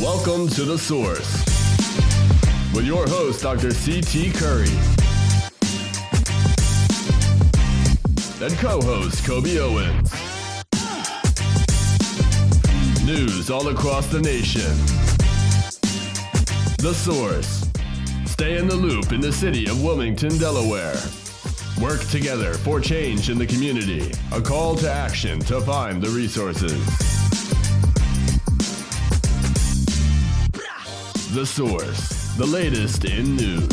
Welcome to The Source with your host, Dr. C.T. Curry, and co-host Coby Owens. News all across the nation. The Source. Stay in the loop in the city of Wilmington, Delaware. Work together for change in the community. A call to action to find the resources. The Source, the latest in news.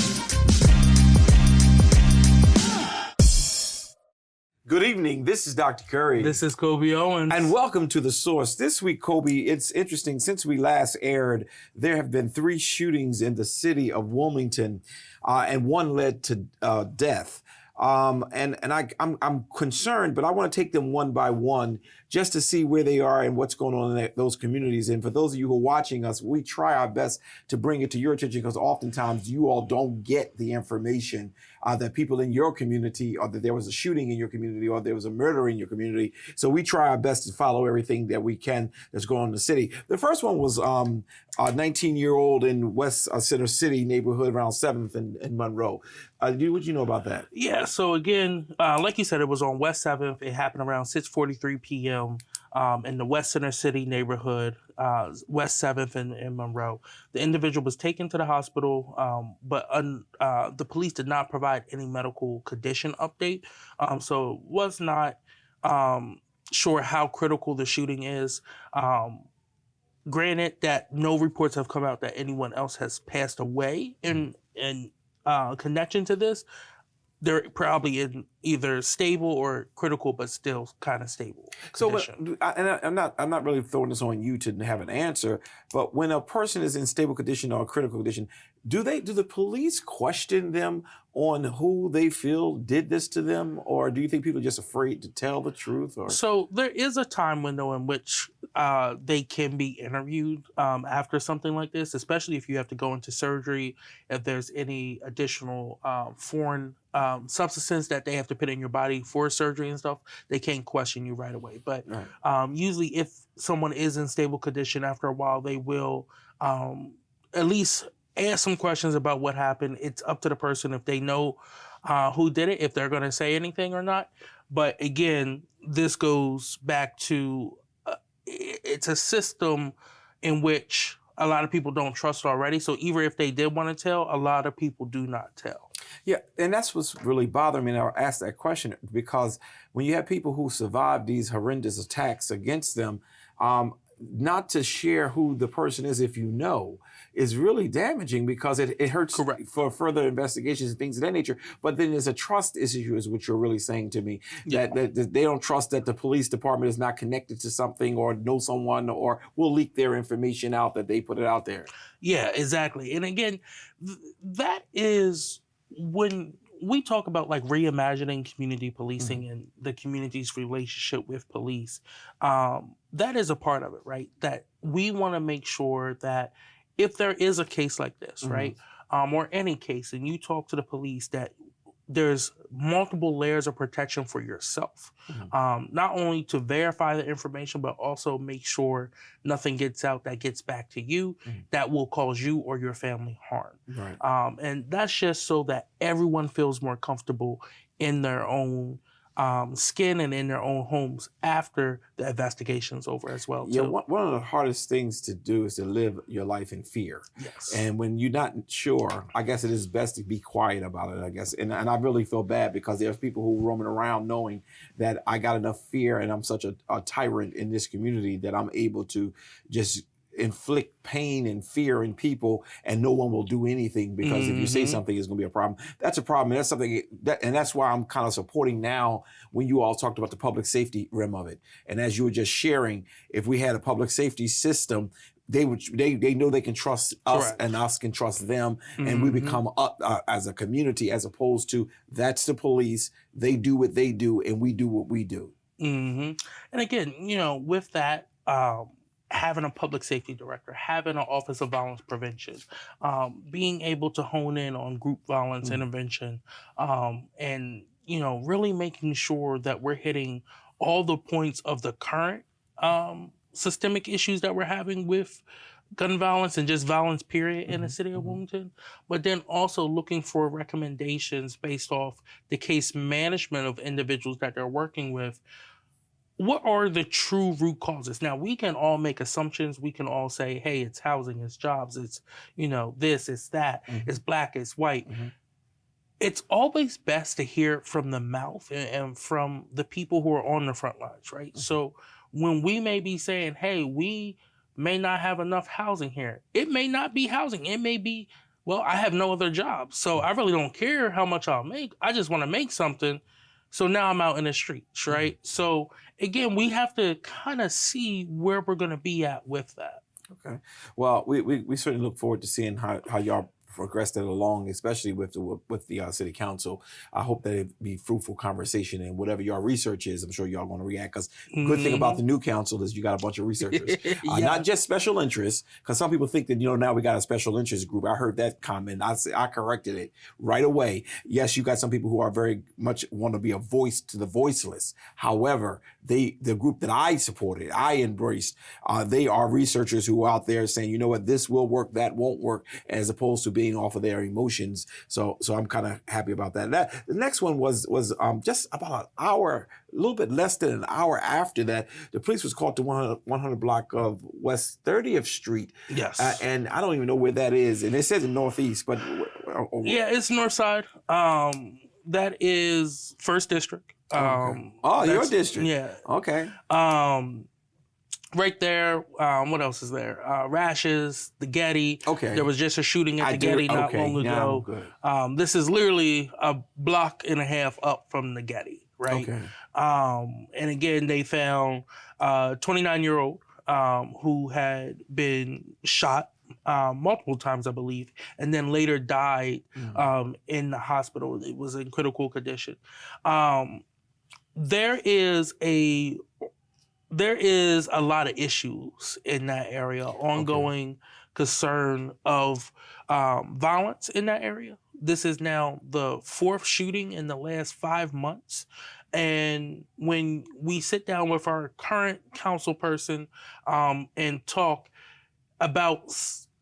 Good evening. This is Dr. Curry. This is Coby Owens. And welcome to The Source. This week, Coby, it's interesting. Since we last aired, there have been 3 shootings in the city of Wilmington, and one led to death. I'm concerned, but I want to take them one by one just to see where they are and what's going on in those communities. And for those of you who are watching us, we try our best to bring it to your attention because oftentimes you all don't get the information that people in your community, or that there was a shooting in your community, or there was a murder in your community. So we try our best to follow everything that we can that's going on in the city. The first one was a 19-year-old in West Center City neighborhood around 7th and Monroe. What do you know about that? Yeah, so again, like you said, it was on West 7th. It happened around 6:43 p.m. In the West Center City neighborhood, West 7th and Monroe. The individual was taken to the hospital, but the police did not provide any medical condition update. So was not sure how critical the shooting is. Granted that no reports have come out that anyone else has passed away in connection to this. They're probably in either stable or critical, but still kind of stable condition. So, I'm not really throwing this on you to have an answer, but when a person is in stable condition or critical condition, do the police question them on who they feel did this to them, or do you think people are just afraid to tell the truth? Or so there is a time window in which they can be interviewed after something like this, especially if you have to go into surgery, if there's any additional foreign substances that they have to put in your body for surgery and stuff, they can't question you right away. But usually if someone is in stable condition, after a while, they will at least ask some questions about what happened. It's up to the person if they know who did it, if they're going to say anything or not. But again, this goes back to it's a system in which a lot of people don't trust already. So even if they did want to tell, a lot of people do not tell. Yeah, and that's what's really bothering me. And I asked that question because when you have people who survive these horrendous attacks against them, not to share who the person is if you know is really damaging because it hurts. Correct. For further investigations and things of that nature. But then there's a trust issue is what you're really saying to me, that they don't trust that the police department is not connected to something or know someone or will leak their information out, that they put it out there. Yeah, exactly. And again, that is when we talk about like reimagining community policing and the community's relationship with police, that is a part of it, right? That we want to make sure that if there is a case like this, right, or any case, and you talk to the police, that there's multiple layers of protection for yourself, not only to verify the information, but also make sure nothing gets out that gets back to you that will cause you or your family harm. Right. And that's just so that everyone feels more comfortable in their own skin and in their own homes after the investigation's over as well. Yeah, too. one of the hardest things to do is to live your life in fear. Yes. And when you're not sure, I guess it is best to be quiet about it, I guess. And I really feel bad because there's people who are roaming around knowing that I got enough fear and I'm such a tyrant in this community that I'm able to just inflict pain and fear in people and no one will do anything because if you say something, it's going to be a problem. That's a problem. And that's something and that's why I'm kind of supporting now when you all talked about the public safety rim of it. And as you were just sharing, if we had a public safety system, they know they can trust us. Correct. And us can trust them, and we become up as a community, as opposed to that's the police, they do what they do and we do what we do. And again, with that, having a public safety director, having an Office of Violence Prevention, being able to hone in on group violence intervention, and, really making sure that we're hitting all the points of the current systemic issues that we're having with gun violence and just violence period in the city of Wilmington, but then also looking for recommendations based off the case management of individuals that they're working with. What are the true root causes? Now, we can all make assumptions. We can all say, hey, it's housing, it's jobs, it's, this, it's that, it's black, it's white. It's always best to hear it from the mouth and from the people who are on the front lines, right? So when we may be saying, hey, we may not have enough housing here. It may not be housing. It may be, well, I have no other job. So I really don't care how much I'll make. I just want to make something. So now I'm out in the streets, right? So again, we have to kind of see where we're going to be at with that. Okay. Well, we certainly look forward to seeing how y'all progress that along, especially with the city council. I hope that it be fruitful conversation, and whatever your research is, I'm sure y'all going to react. Because good thing about the new council is you got a bunch of researchers, not just special interests. Because some people think that now we got a special interest group. I heard that comment. I corrected it right away. Yes, you got some people who are very much want to be a voice to the voiceless. However, the group that I supported, I embraced, they are researchers who are out there saying, you know what, this will work, that won't work, as opposed to being off of their emotions. So I'm kind of happy about that. The next one was just about an hour, a little bit less than an hour after that. The police was called to 100 block of West 30th Street. Yes. And I don't even know where that is. And it says in Northeast, but yeah, it's North Side. That is 1st District. Okay. Your district. Yeah. Okay. Right there, what else is there? Rashes, the Getty. Okay. There was just a shooting at the Getty not long ago. This is literally a block and a half up from the Getty, right? Okay. And again, they found a 29-year-old who had been shot multiple times, I believe, and then later died in the hospital. It was in critical condition. There is a lot of issues in that area, ongoing concern of violence in that area. This is now the 4th shooting in the last 5 months. And when we sit down with our current council person and talk about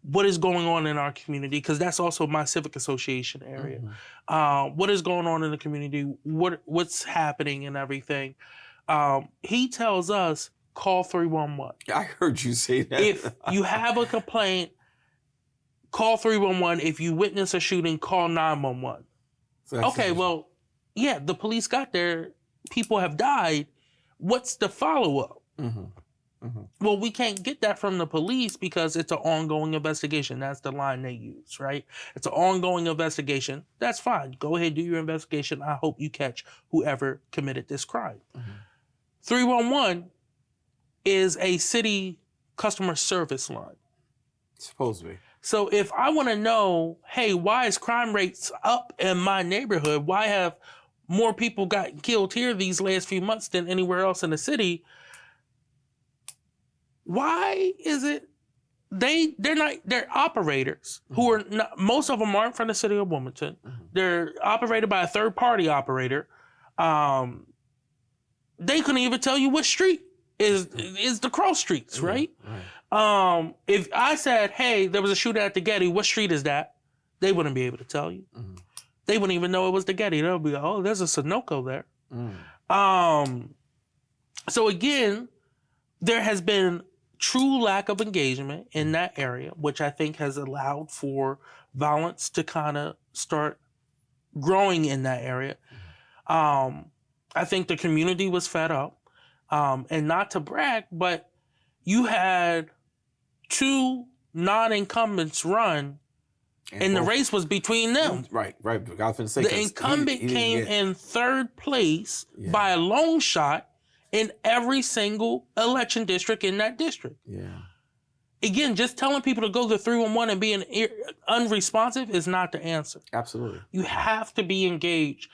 what is going on in our community, because that's also my civic association area. What is going on in the community, what's happening and everything. He tells us, call 311. I heard you say that. If you have a complaint, call 311. If you witness a shooting, call 911. Okay, well, yeah, the police got there. People have died. What's the follow-up? Well, we can't get that from the police because it's an ongoing investigation. That's the line they use, right? It's an ongoing investigation. That's fine. Go ahead, do your investigation. I hope you catch whoever committed this crime. 311 is a city customer service line. Supposed to be. So if I want to know, hey, why is crime rates up in my neighborhood? Why have more people got killed here these last few months than anywhere else in the city? Why is it they're operators who are not, most of them aren't from the city of Wilmington. They're operated by a third party operator. They couldn't even tell you what street is the cross streets, right? If I said, hey, there was a shooting at the Getty, what street is that? They wouldn't be able to tell you. They wouldn't even know it was the Getty. They'll be like, oh, there's a Sunoco there. So again, there has been true lack of engagement in that area, which I think has allowed for violence to kind of start growing in that area. I think the community was fed up. And not to brag, but you had 2 non-incumbents run, and the race was between them. Right. I was going to say, the incumbent came in 3rd place by a long shot in every single election district in that district. Again, just telling people to go to 311 and being unresponsive is not the answer. Absolutely. You have to be engaged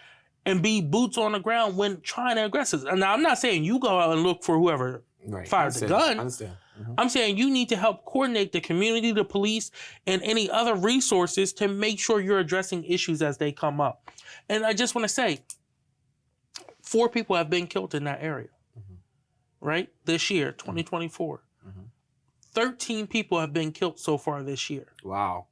and be boots on the ground when trying to aggressive. And now I'm not saying you go out and look for whoever fired the gun. I understand. I'm saying you need to help coordinate the community, the police, and any other resources to make sure you're addressing issues as they come up. And I just want to say, 4 people have been killed in that area, right? This year, 2024. 13 people have been killed so far this year. Wow.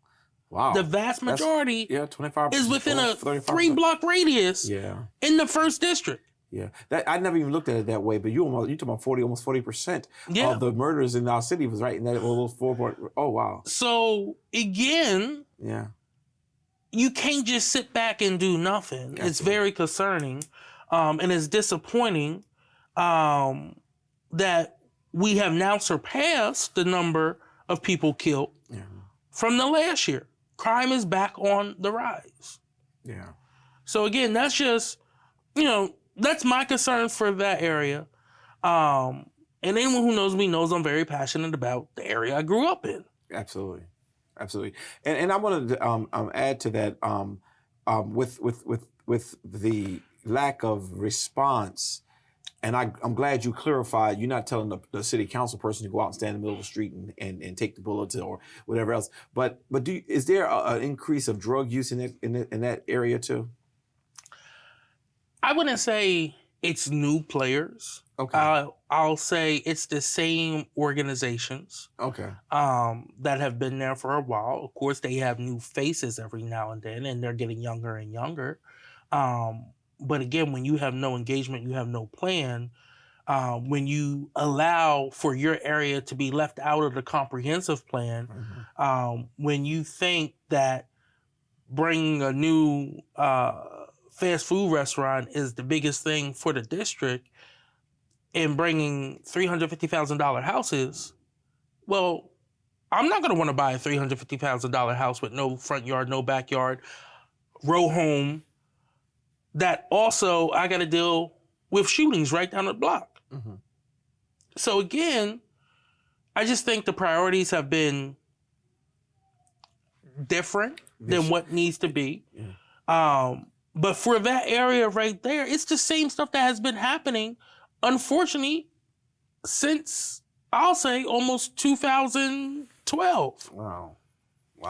The vast majority 25 is within a 35%. 3-block radius in the first district. Yeah, that I never even looked at it that way. But you talking about almost 40% of the murders in our city was right in that little 4. Oh wow. So again, you can't just sit back and do nothing. Absolutely. It's very concerning, and it's disappointing that we have now surpassed the number of people killed from the last year. Crime is back on the rise. Yeah. So again, that's just that's my concern for that area. And anyone who knows me knows I'm very passionate about the area I grew up in. Absolutely. And I wanted to add to that with the lack of response. And I'm glad you clarified. You're not telling the city council person to go out and stand in the middle of the street and take the bullets or whatever else. But is there an increase of drug use in that area too? I wouldn't say it's new players. Okay. I'll say it's the same organizations. Okay. That have been there for a while. Of course, they have new faces every now and then, and they're getting younger and younger. But again, when you have no engagement, you have no plan. When you allow for your area to be left out of the comprehensive plan, when you think that bringing a new fast food restaurant is the biggest thing for the district, and bringing $350,000 houses, well, I'm not going to want to buy a $350,000 house with no front yard, no backyard, row home, that also I got to deal with shootings right down the block. So again, I just think the priorities have been different than what needs to be. But for that area right there, it's the same stuff that has been happening, unfortunately, since, I'll say, almost 2012. Wow.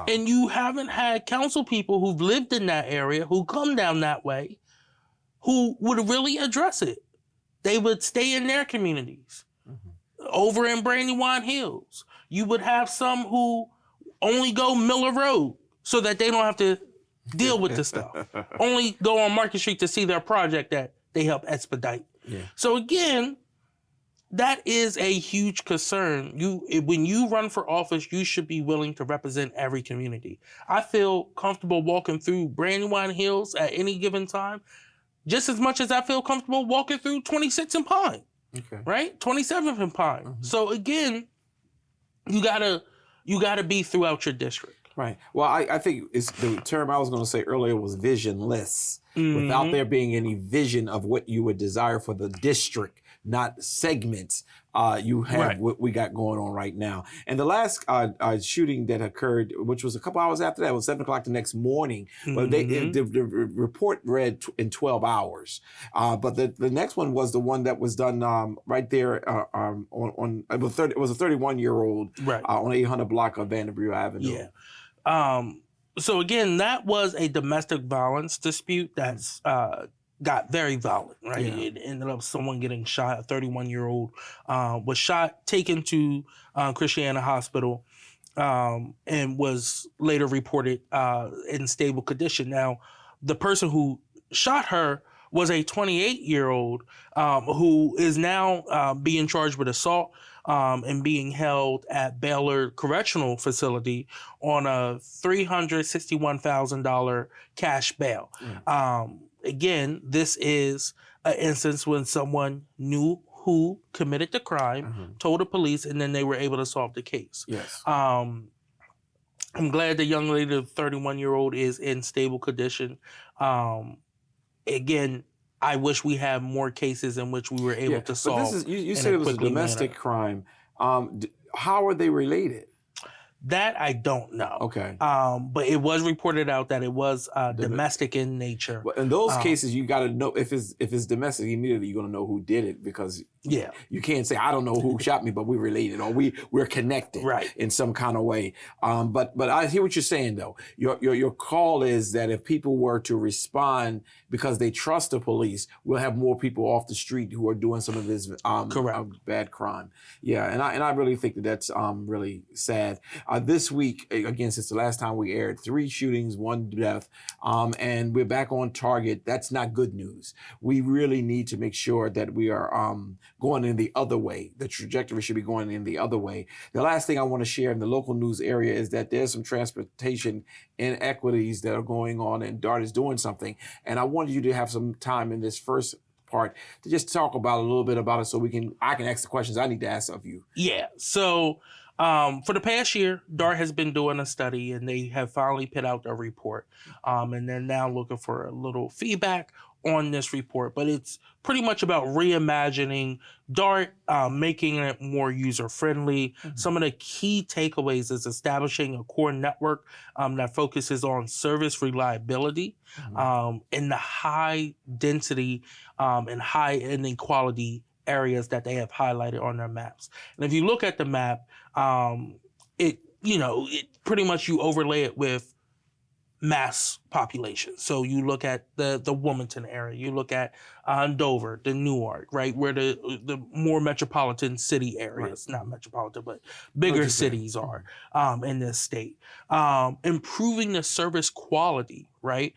And you haven't had council people who've lived in that area, who come down that way, who would really address it. They would stay in their communities. Over in Brandywine Hills, you would have some who only go Miller Road so that they don't have to deal with this stuff. Only go on Market Street to see their project that they help expedite. So again, that is a huge concern. When you run for office, you should be willing to represent every community. I feel comfortable walking through Brandywine Hills at any given time, just as much as I feel comfortable walking through 26th and Pine, right? 27th and Pine. So again, you gotta be throughout your district. Right. Well, I think it's the term I was going to say earlier was visionless. Without there being any vision of what you would desire for the district, not segments, you have what we got going on right now. And the last shooting that occurred, which was a couple hours after that, was 7 o'clock the next morning. But the report read in 12 hours. But the next one was the one that was done right there it was a 31-year-old on 800 block of Vanderbilt Avenue. Yeah. So again, that was a domestic violence dispute that's got very violent, right? It ended up someone getting shot. A 31-year-old was shot, taken to Christiana Hospital, and was later reported in stable condition. Now, the person who shot her was a 28-year-old who is now being charged with assault and being held at Baylor Correctional Facility on a $361,000 cash bail. Again, this is an instance when someone knew who committed the crime, told the police, and then they were able to solve the case. Yes. I'm glad the young lady, the 31-year-old, is in stable condition. Again, I wish we had more cases in which we were able to solve. But you said it was a domestic crime. How are they related? That I don't know. Okay. But it was reported out that it was domestic in nature. Well, in those cases, you got to know if it's domestic. Immediately, you're going to know who did it because you can't say I don't know who shot me, but we're related or we're connected in some kind of way. But I hear what you're saying though. Your call is that if people were to respond because they trust the police, we'll have more people off the street who are doing some of this bad crime. Yeah, and I really think that's really sad. This week, again, since the last time we aired, 3 shootings, 1 death, and we're back on target. That's not good news. We really need to make sure that we are going in the other way. The trajectory should be going in the other way. The last thing I want to share in the local news area is that there's some transportation inequities that are going on, and DART is doing something. And I wanted you to have some time in this first part to just talk about a little bit about it so I can ask the questions I need to ask of you. Yeah. So for the past year, DART has been doing a study and they have finally put out a report. And they're now looking for a little feedback on this report, but it's pretty much about reimagining DART, making it more user-friendly. Some of the key takeaways is establishing a core network that focuses on service reliability in the high density and high inequality areas that they have highlighted on their maps. And if you look at the map, it pretty much you overlay it with mass population. So you look at the Wilmington area, you look at Dover, the Newark, right, where the more metropolitan city areas, not metropolitan, but bigger cities are in this state. Improving the service quality, right,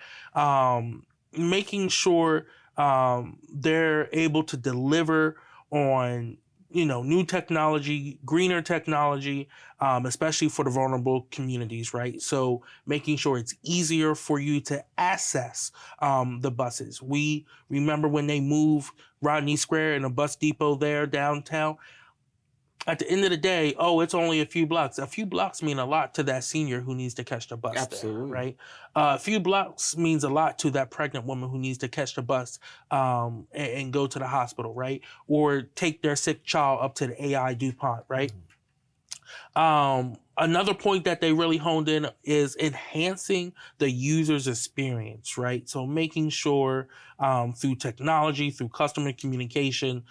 making sure they're able to deliver on new technology, greener technology, especially for the vulnerable communities, right? So making sure it's easier for you to access the buses. We remember when they moved Rodney Square and a bus depot there downtown. At the end of the day, it's only a few blocks. A few blocks mean a lot to that senior who needs to catch the bus there, right? A few blocks means a lot to that pregnant woman who needs to catch the bus and go to the hospital, right? Or take their sick child up to the AI DuPont, right? Another point that they really honed in is enhancing the user's experience, right? So making sure through technology, through customer communication,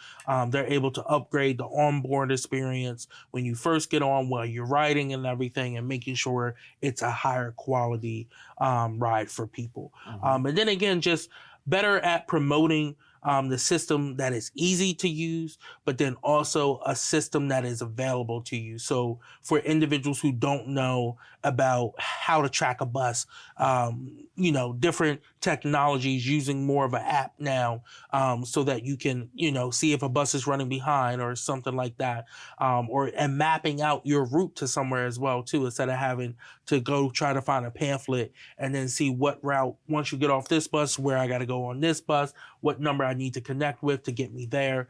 they're able to upgrade the onboard experience when you first get on, while you're riding and everything, and making sure it's a higher quality ride for people. And then again, just better at promoting the system that is easy to use, but then also a system that is available to you. So for individuals who don't know about how to track a bus, different technologies using more of an app now, so that you can, see if a bus is running behind or something like that, and mapping out your route to somewhere as well too, instead of having to go try to find a pamphlet and then see what route, once you get off this bus, where I got to go on this bus, what number I need to connect with to get me there.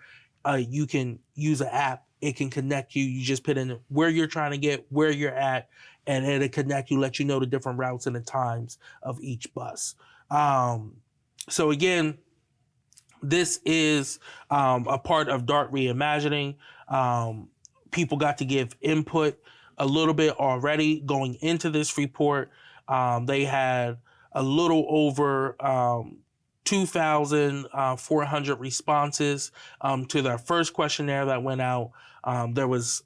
You can use an app. It can connect you. You just put in where you're trying to get, where you're at, and it'll connect you, let you know the different routes and the times of each bus. So again, this is a part of DART reimagining. People got to give input a little bit already going into this report. They had a little over 2,400 responses to their first questionnaire that went out. There was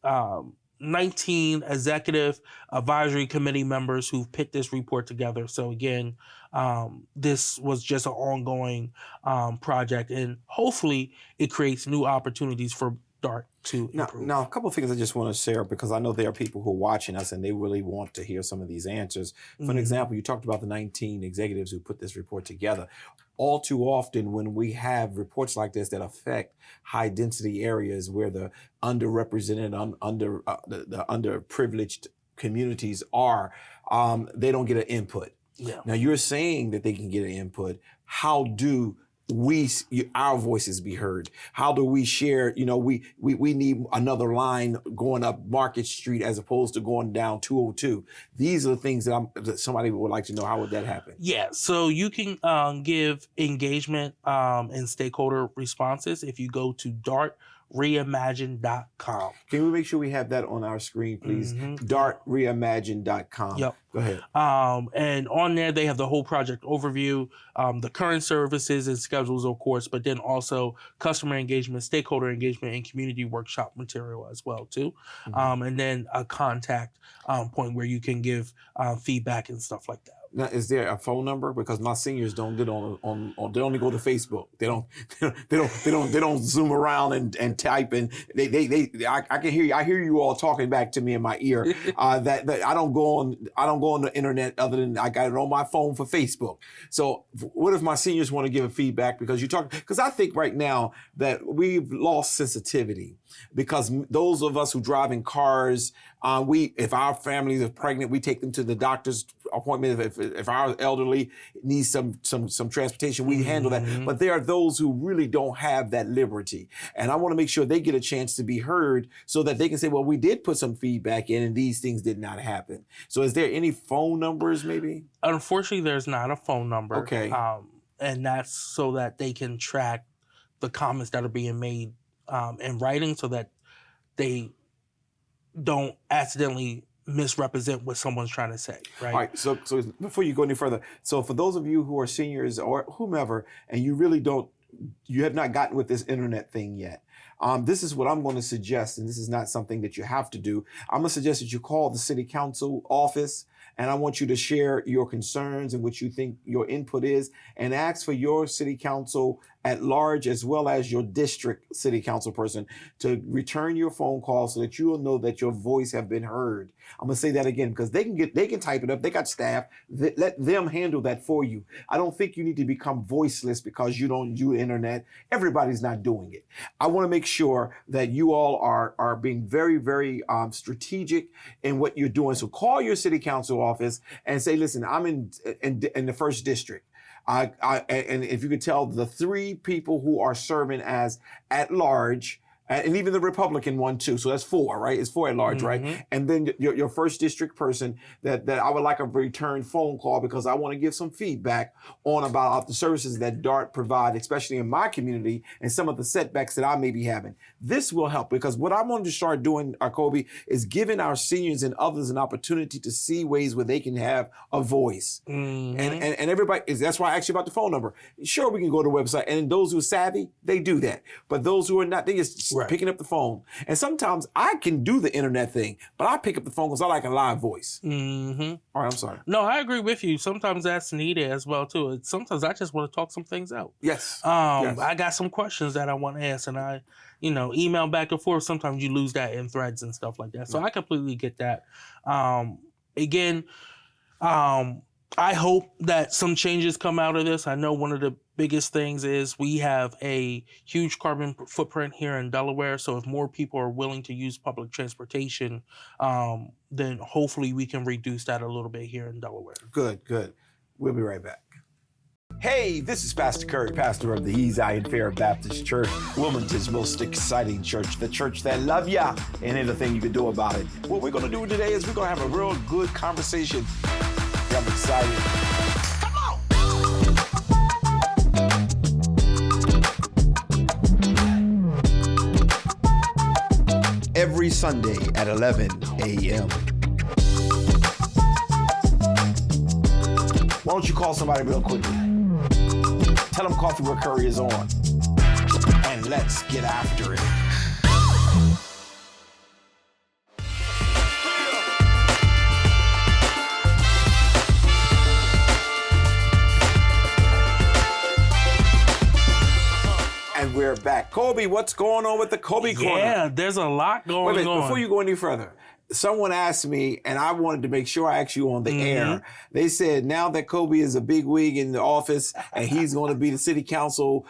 19 executive advisory committee members who put this report together. So again, this was just an ongoing project, and hopefully it creates new opportunities for DART to improve. Now, a couple of things I just want to share, because I know there are people who are watching us and they really want to hear some of these answers. For an example, you talked about the 19 executives who put this report together. All too often when we have reports like this that affect high density areas where the underrepresented, the underprivileged communities are, they don't get an input. Yeah. Now you're saying that they can get an input. How do our voices be heard? How do we share? We need another line going up Market Street as opposed to going down 202. These are the things that somebody would like to know. How would that happen? Yeah, so you can give engagement and stakeholder responses if you go to dartreimagine.com. Can we make sure we have that on our screen, please? Mm-hmm. Dartreimagine.com. Yep. Go ahead. And on there, they have the whole project overview, the current services and schedules, of course, but then also customer engagement, stakeholder engagement, and community workshop material as well, too. Mm-hmm. And then a contact point where you can give feedback and stuff like that. Now, is there a phone number? Because my seniors don't get on they only go to Facebook. They don't zoom around and type, and I can hear you. I hear you all talking back to me in my ear. That I don't go on the internet other than I got it on my phone for Facebook. So what if my seniors want to give a feedback? Because I think right now that we've lost sensitivity, because those of us who drive in cars, if our families are pregnant, we take them to the doctor's appointment. If our elderly needs some transportation, we handle that. But there are those who really don't have that liberty, and I want to make sure they get a chance to be heard, so that they can say, well, we did put some feedback in and these things did not happen. So is there any phone numbers maybe? Unfortunately, there's not a phone number. Okay. And that's so that they can track the comments that are being made in writing, so that they don't accidentally misrepresent what someone's trying to say, right? All right, so before you go any further, so for those of you who are seniors or whomever, and you have not gotten with this internet thing yet, this is what I'm going to suggest, and this is not something that you have to do. I'm going to suggest that you call the city council office, and I want you to share your concerns and what you think your input is, and ask for your city council at large, as well as your district city council person, to return your phone call so that you will know that your voice have been heard. I'm gonna say that again, because they can type it up. They got staff. Let them handle that for you. I don't think you need to become voiceless because you don't use internet. Everybody's not doing it. I want to make sure that you all are being very, very strategic in what you're doing. So call your city council office and say, listen, I'm in the first district. And if you could tell the 3 people who are serving as at large, and even the Republican one too. So that's 4, right? It's 4 at large, right? And then your first district person that I would like a return phone call, because I want to give some feedback on about the services that DART provide, especially in my community, and some of the setbacks that I may be having. This will help, because what I want to start doing, Coby, is giving our seniors and others an opportunity to see ways where they can have a voice. And everybody, that's why I asked you about the phone number. Sure, we can go to the website, and those who are savvy, they do that. But those who are not, they just picking up the phone. And sometimes I can do the internet thing, but I pick up the phone because I like a live voice. All right, I'm sorry. No, I agree with you. Sometimes that's needed as well too. Sometimes I just want to talk some things out. Yes. I got some questions that I want to ask, and I email back and forth. Sometimes you lose that in threads and stuff like that. So I completely get that. Again, I hope that some changes come out of this. I know one of the biggest things is we have a huge carbon footprint here in Delaware. So if more people are willing to use public transportation, then hopefully we can reduce that a little bit here in Delaware. Good. We'll be right back. Hey, this is Pastor Curry, pastor of the Ezion Fair Baptist Church, Wilmington's most exciting church, the church that love ya, and anything you can do about it. What we're going to do today is we're going to have a real good conversation. I'm excited. Come on! Every Sunday at 11 a.m. Why don't you call somebody real quickly? Tell them Coffee with Curry is on. And let's get after it. And we're back. Coby, what's going on with the Coby Corner? Yeah, there's a lot going on. Before you go any further, someone asked me, and I wanted to make sure I asked you on the air. They said now that Coby is a big wig in the office and he's going to be the city council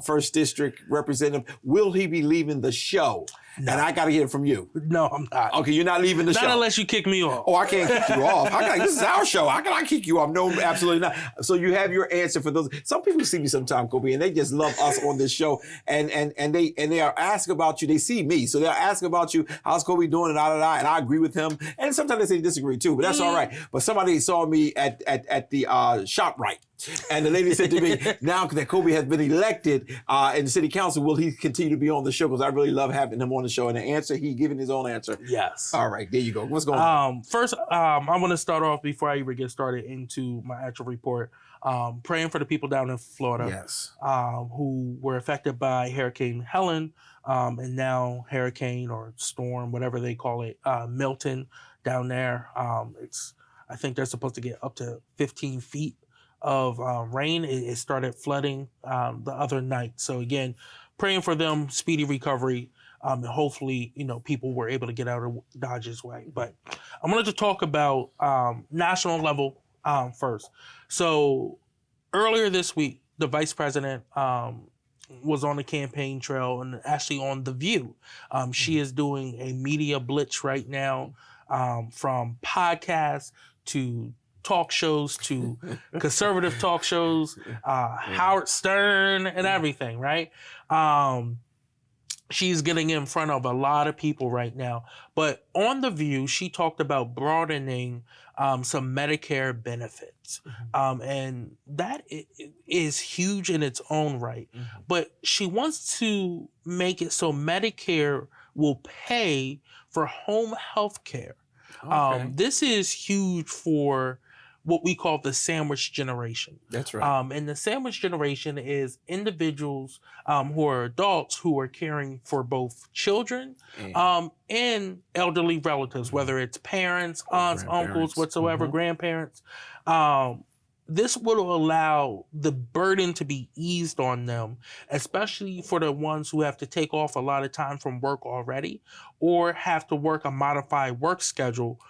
first district representative, will he be leaving the show? and I got to hear it from you. No, I'm not. Okay, you're not leaving the show. Not unless you kick me off. Oh, I can't kick you off. This is our show. How can I kick you off? No, absolutely not. So you have your answer for those. Some people see me sometimes, Coby, and they just love us on this show, and they are asking about you. They see me, so they're asking about you. How's Coby doing? And I agree with him. And sometimes they say disagree too, but that's all right. But somebody saw me at the ShopRite. And the lady said to me, now that Coby has been elected in the city council, will he continue to be on the show? Because I really love having him on the show. And the answer, he giving his own answer. Yes. All right, there you go. What's going on? First, I want to start off before I even get started into my actual report. Praying for the people down in Florida, Yes. Who were affected by Hurricane Helen, and now Hurricane or Storm, whatever they call it, Milton down there. I think they're supposed to get up to 15 feet of rain. It started flooding the other night. So again, praying for them speedy recovery. And hopefully, people were able to get out of Dodge's way. But I wanted to talk about national level first. So earlier this week, the vice president was on the campaign trail and actually on The View. She is doing a media blitz right now, from podcasts to talk shows to conservative talk shows, Howard Stern and everything, right? She's getting in front of a lot of people right now. But on The View, she talked about broadening some Medicare benefits. And that is huge in its own right. But she wants to make it so Medicare will pay for home health care. Okay. This is huge for what we call the sandwich generation. That's right. And the sandwich generation is individuals who are adults who are caring for both children and elderly relatives, whether it's parents, aunts, uncles, whatsoever, grandparents. This will allow the burden to be eased on them, especially for the ones who have to take off a lot of time from work already or have to work a modified work schedule,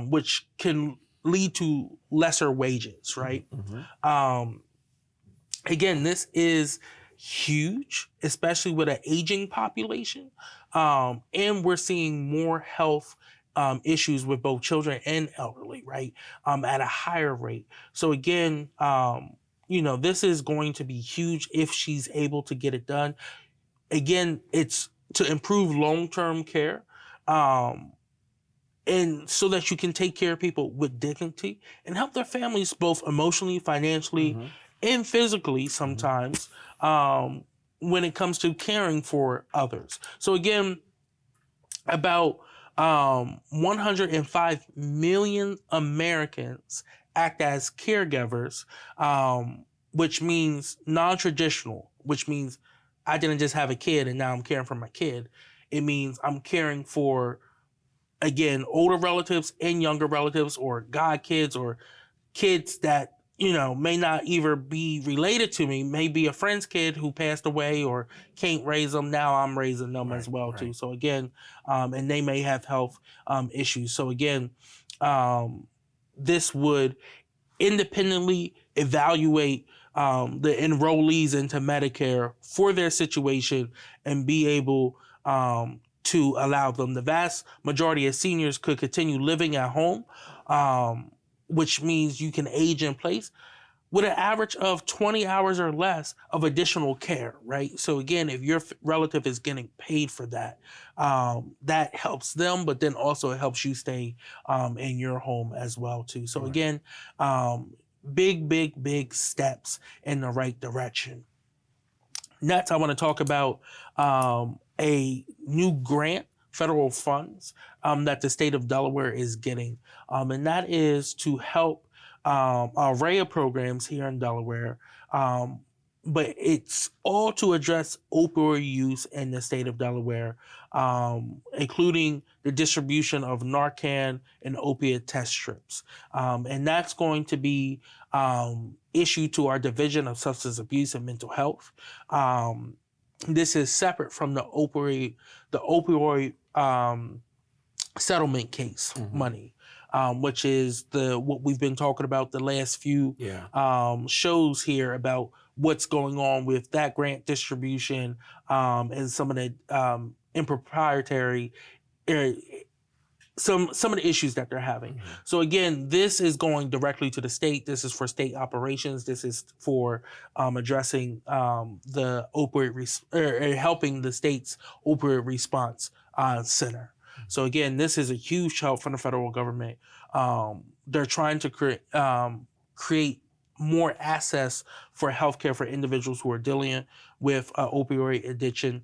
which can lead to lesser wages, right? Again, this is huge, especially with an aging population. And we're seeing more health issues with both children and elderly, right? At a higher rate. So again, this is going to be huge if she's able to get it done. Again, it's to improve long-term care, and so that you can take care of people with dignity and help their families both emotionally, financially, and physically sometimes when it comes to caring for others. So again, about 105 million Americans act as caregivers, which means non-traditional, which means I didn't just have a kid and now I'm caring for my kid. It means I'm caring for, again, older relatives and younger relatives or godkids or kids that, may not even be related to me, maybe a friend's kid who passed away or can't raise them. Now I'm raising them as well too. So again, and they may have health issues. So again, this would independently evaluate the enrollees into Medicare for their situation and be able to allow them. The vast majority of seniors could continue living at home, which means you can age in place with an average of 20 hours or less of additional care, right? So again, if your relative is getting paid for that, that helps them, but then also it helps you stay in your home as well too. So again, big steps in the right direction. Next, I want to talk about a new grant, federal funds that the state of Delaware is getting. And that is to help an array of programs here in Delaware. But it's all to address opioid use in the state of Delaware, including the distribution of Narcan and opiate test strips. And that's going to be issued to our Division of Substance Abuse and Mental Health. This is separate from the opioid settlement case money, which is what we've been talking about the last few shows here about what's going on with that grant distribution and some of the improprietary some of the issues that they're having. So again, this is going directly to the state. This is for state operations. This is for addressing the opioid helping the state's opioid response center. So again, this is a huge help from the federal government. They're trying to create more access for healthcare for individuals who are dealing with opioid addiction.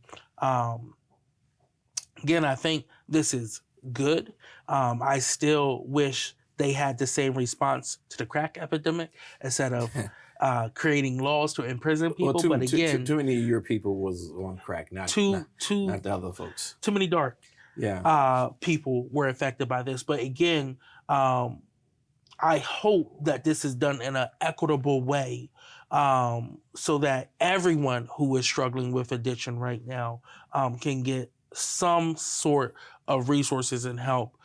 Again, I think this is good. I still wish they had the same response to the crack epidemic instead of creating laws to imprison people. But again, too many of your people was on crack, not the other folks. Too many dark people were affected by this. But again, I hope that this is done in an equitable way, so that everyone who is struggling with addiction right now can get some sort of resources and help.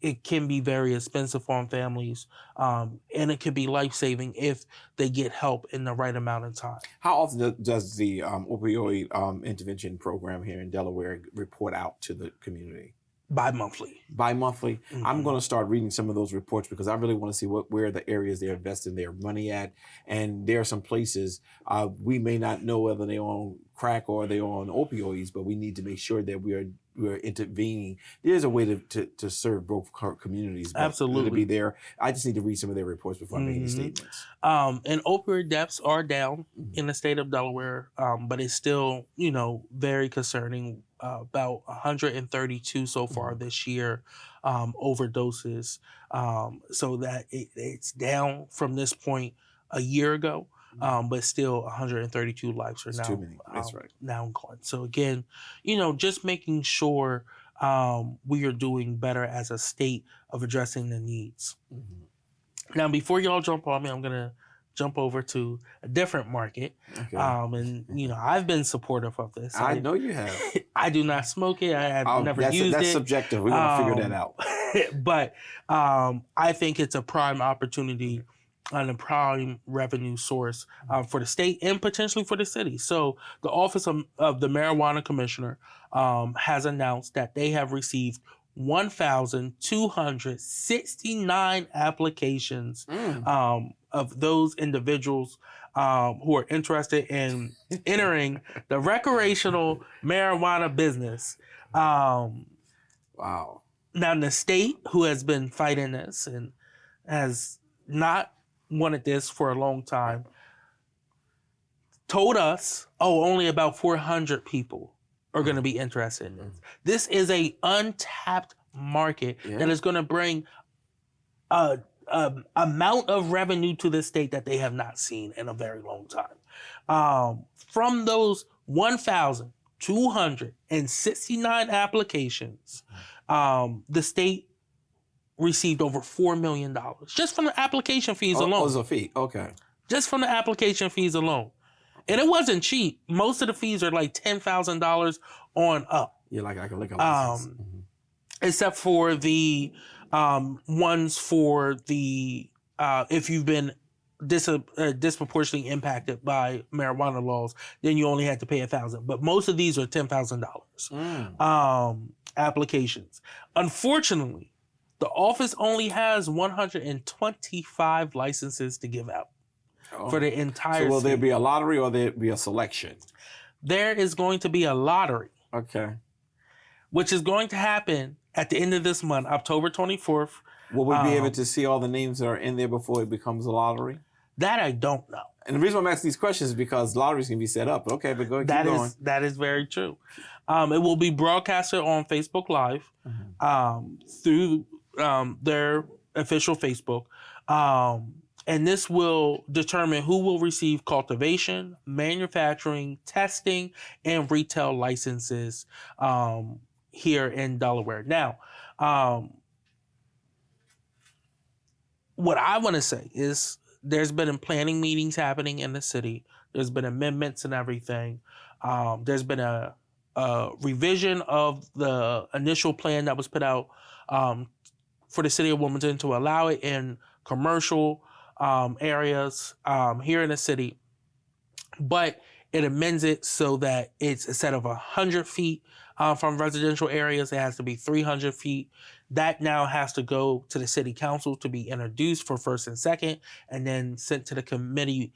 It can be very expensive on families, and it can be life-saving if they get help in the right amount of time. How often does the opioid intervention program here in Delaware report out to the community? Bi-monthly. Bi-monthly. I'm going to start reading some of those reports because I really want to see where the areas they're investing their money at. And there are some places we may not know whether they're on crack or they're on opioids, but we need to make sure that we're intervening. There's a way to serve both communities. Absolutely. To be there. I just need to read some of their reports before I make any statements. And opioid deaths are down in the state of Delaware, but it's still, very concerning. About 132 so far this year, overdoses. So that it's down from this point a year ago, but still 132 lives are now, That's right. Now gone. So again, just making sure we are doing better as a state of addressing the needs. Now, before y'all jump on me, I'm going to jump over to a different market. Okay. And, I've been supportive of this. I know you have. I do not smoke it. I have never used it. That's subjective. We're going to figure that out. But I think it's a prime opportunity and a prime revenue source for the state and potentially for the city. So the Office of the Marijuana Commissioner has announced that they have received 1,269 applications of those individuals who are interested in entering the recreational marijuana business. Wow. Now, the state, who has been fighting this and has not wanted this for a long time, told us, only about 400 people are going to be interested in this. This is a untapped market that is going to bring a amount of revenue to the state that they have not seen in a very long time. From those 1,269 applications, the state received over $4 million just from the application fees alone. Oh, it was a fee. Okay. Just from the application fees alone. And it wasn't cheap. Most of the fees are like $10,000 on up. Yeah, like a liquor license. Except for the ones for the if you've been disproportionately impacted by marijuana laws, then you only had to pay $1,000. But most of these are $10,000 applications. Unfortunately, the office only has 125 licenses to give out for the entire. So will state. there be a lottery or there be a selection? There is going to be a lottery. Okay. Which is going to happen at the end of this month, October 24th. Will we be able to see all the names that are in there before it becomes a lottery? That I don't know. And the reason I'm asking these questions is because lotteries can be set up. Okay, but go ahead, keep going. That is very true. It will be broadcasted on Facebook Live through their official Facebook. And this will determine who will receive cultivation, manufacturing, testing, and retail licenses here in Delaware. Now, what I want to say is there's been planning meetings happening in the city. There's been amendments and everything. There's been a revision of the initial plan that was put out for the city of Wilmington to allow it in commercial areas here in the city. But it amends it so that it's instead of 100 feet from residential areas, it has to be 300 feet. That now has to go to the city council to be introduced for first and second, and then sent to the committee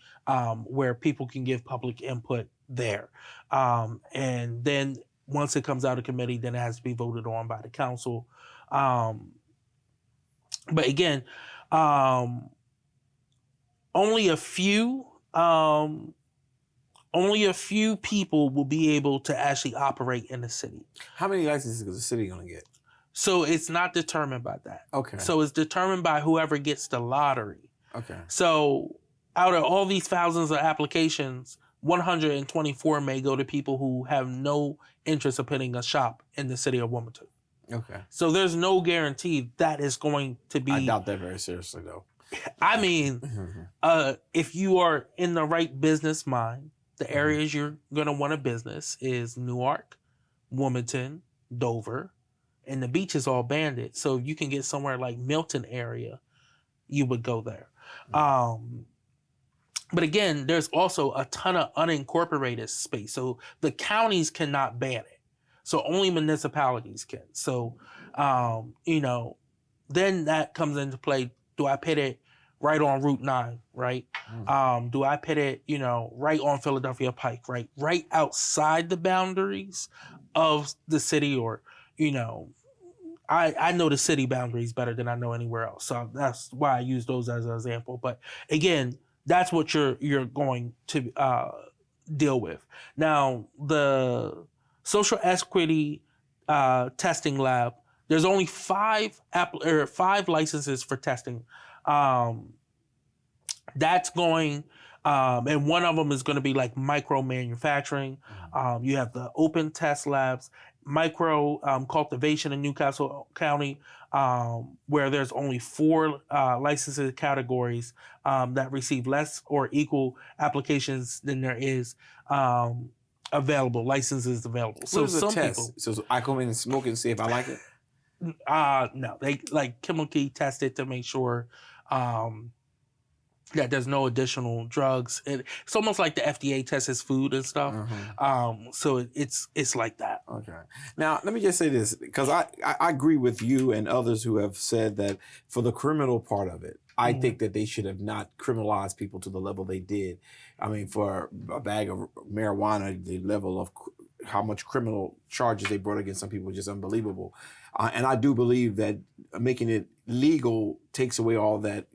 where people can give public input there. And then once it comes out of committee, then it has to be voted on by the council. But again, only a few people will be able to actually operate in the city. How many licenses is the city going to get? So it's not determined by that. Okay. So it's determined by whoever gets the lottery. Okay. So out of all these thousands of applications, 124 may go to people who have no interest of putting a shop in the city of Wilmington. Okay. So there's no guarantee that is going to be. I doubt that very seriously, though. I mean, if you are in the right business mind, the areas you're going to want a business is Newark, Wilmington, Dover, and the beach is all banded. So if you can get somewhere like Milton area, you would go there. But again, there's also a ton of unincorporated space. So the counties cannot ban it. So only municipalities can. So, then that comes into play. Do I put it right on Route 9, right? Do I put it, right on Philadelphia Pike, right? Right outside the boundaries of the city, or, I know the city boundaries better than I know anywhere else. So that's why I use those as an example. But again, that's what you're going to deal with. Now, the social equity testing lab, there's only five licenses for testing. That's going, and one of them is going to be like micro manufacturing. You have the open test labs, micro cultivation in Newcastle County, where there's only 4 licensing categories that receive less or equal applications than there is licenses available. What So is a some test? people, So I come in and smoke it and see if I like it? no, they like chemically test it to make sure that there's no additional drugs. It's almost like the FDA tests food and stuff. So it's like that. Okay. Now, let me just say this, because I agree with you and others who have said that for the criminal part of it, I think that they should have not criminalized people to the level they did. I mean, for a bag of marijuana, the level of how much criminal charges they brought against some people is just unbelievable. And I do believe that making it legal takes away all that,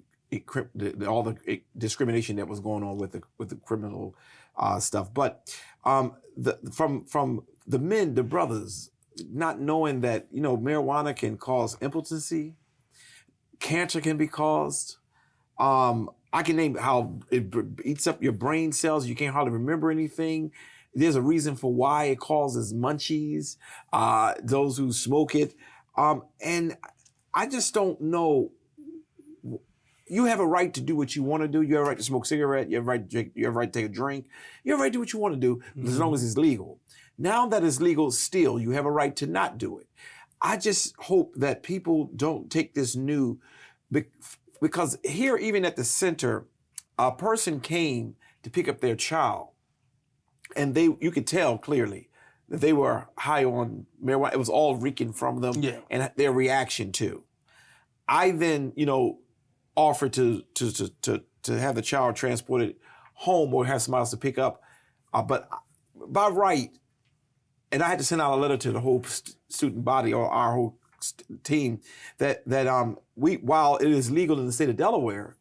all the discrimination that was going on with the criminal stuff. But from the men, the brothers, not knowing that marijuana can cause impotency, cancer can be caused. I can name how it eats up your brain cells. You can't hardly remember anything. There's a reason for why it causes munchies, those who smoke it. And I just don't know. You have a right to do what you want to do. You have a right to smoke a cigarette. You have a right to drink. You have a right to take a drink. You have a right to do what you want to do as long as it's legal. Now that it's legal still, you have a right to not do it. I just hope that people don't take this new, because here, even at the center, a person came to pick up their child, and you could tell clearly that they were high on marijuana. It was all reeking from them, and their reaction too. I then, offered to have the child transported home or have somebody else to pick up, but by right, and I had to send out a letter to the whole student body or our whole team that we, while it is legal in the state of Delaware,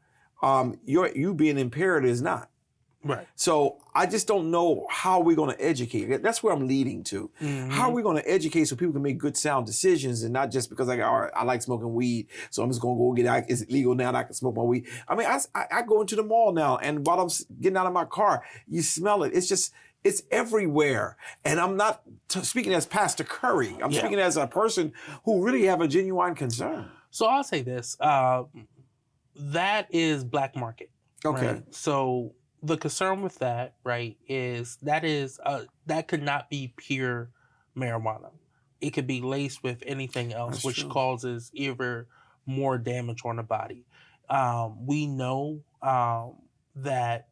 you being impaired is not. Right. So I just don't know how we're going to educate. That's where I'm leading to. How are we going to educate so people can make good, sound decisions, and not just because I like smoking weed, so I'm just going to go get it. Is it legal now that I can smoke my weed? I mean, I go into the mall now, and while I'm getting out of my car, you smell it. It's everywhere. And I'm not speaking as Pastor Curry. I'm speaking as a person who really have a genuine concern. So I'll say this. That is black market. Okay. Right? So the concern with that, right, is that could not be pure marijuana. It could be laced with anything else, That's which true. causes even more damage on the body. We know that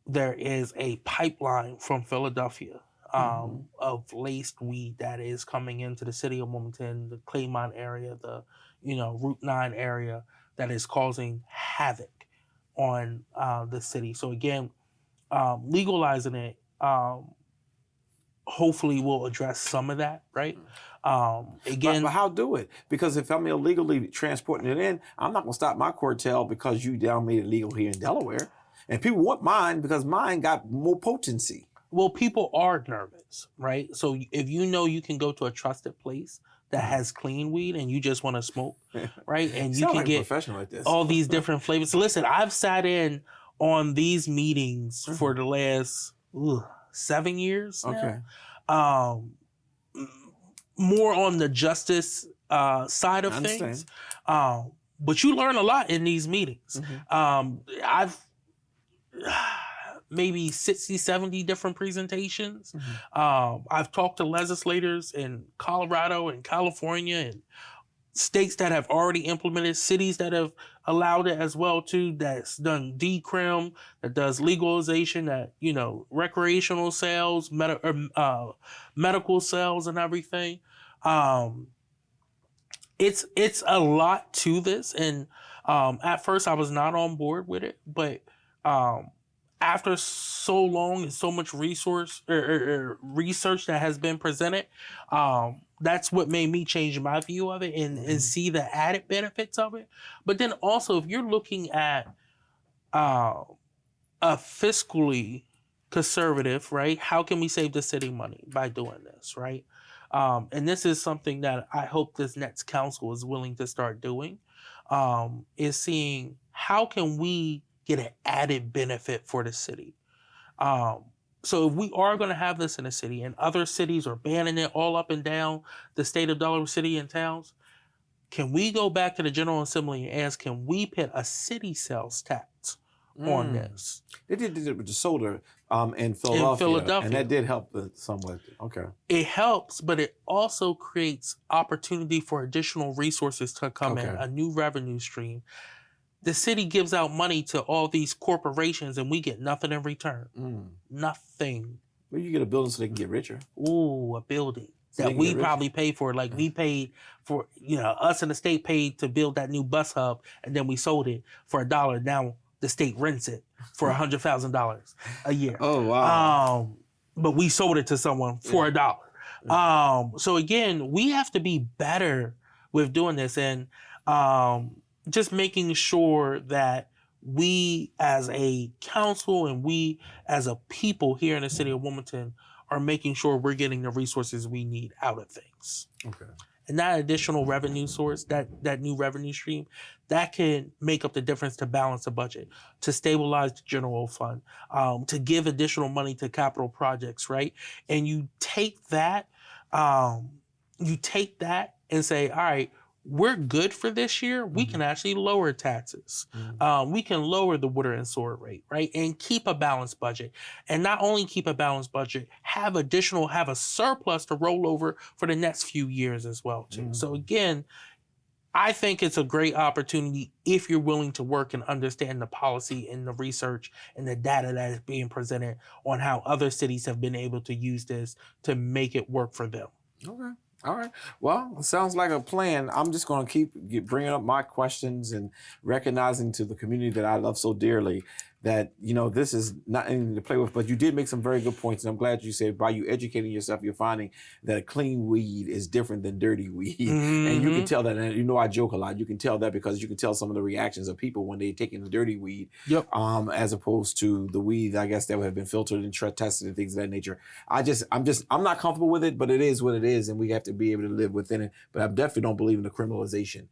there is a pipeline from Philadelphia of laced weed that is coming into the city of Wilmington, the Claymont area, the Route 9 area, that is causing havoc on the city. So again, legalizing it hopefully will address some of that, right? Again, but how do it? Because if I'm illegally transporting it in, I'm not gonna stop my cartel because you down made it legal here in Delaware. And people want mine because mine got more potency. Well, people are nervous, right? So if you can go to a trusted place that has clean weed and you just want to smoke, right? And you can get professional at this. all these different flavors. So listen, I've sat in on these meetings for the last 7 years now. Okay. More on the justice side of things. But you learn a lot in these meetings. I've maybe 60, 70 different presentations. I've talked to legislators in Colorado and California and states that have already implemented, cities that have allowed it as well too, that's done decrim, that does legalization, that, recreational sales, medical sales and everything. It's a lot to this. And at first I was not on board with it, but after so long and so much resource or research that has been presented, that's what made me change my view of it and see the added benefits of it. But then also, if you're looking at a fiscally conservative, right? How can we save the city money by doing this, right? And this is something that I hope this next council is willing to start doing, is seeing how can we get an added benefit for the city. So if we are going to have this in the city and other cities are banning it all up and down the state of Delaware City and towns, can we go back to the General Assembly and ask, can we put a city sales tax on this? They did it with the soda in Philadelphia. And that did help somewhat. Okay. It helps, but it also creates opportunity for additional resources to come in, a new revenue stream. The city gives out money to all these corporations and we get nothing in return. Nothing. Well, you get a building so they can get richer. Ooh, a building that we probably paid for. Like we paid for, us and the state paid to build that new bus hub and then we sold it for $1. Now the state rents it for $100,000 a year. Oh, wow. But we sold it to someone for $1. So again, we have to be better with doing this and just making sure that we as a council and we as a people here in the city of Wilmington are making sure we're getting the resources we need out of things. Okay. And that additional revenue source, that new revenue stream, that can make up the difference to balance the budget, to stabilize the general fund, to give additional money to capital projects, right? And you take that and say, all right, we're good for this year. We can actually lower taxes. We can lower the water and sewer rate, right? And keep a balanced budget. And not only keep a balanced budget, have a surplus to roll over for the next few years as well, too. So again, I think it's a great opportunity if you're willing to work and understand the policy and the research and the data that is being presented on how other cities have been able to use this to make it work for them. Okay. All right. Well, it sounds like a plan. I'm just going to keep bringing up my questions and recognizing to the community that I love so dearly that, this is not anything to play with, but you did make some very good points. And I'm glad you said by you educating yourself, you're finding that a clean weed is different than dirty weed. And you can tell that. And I joke a lot. You can tell that because you can tell some of the reactions of people when they're taking the dirty weed, as opposed to the weed, I guess, that would have been filtered and tested and things of that nature. I'm not comfortable with it, but it is what it is. And we have to be able to live within it. But I definitely don't believe in the criminalization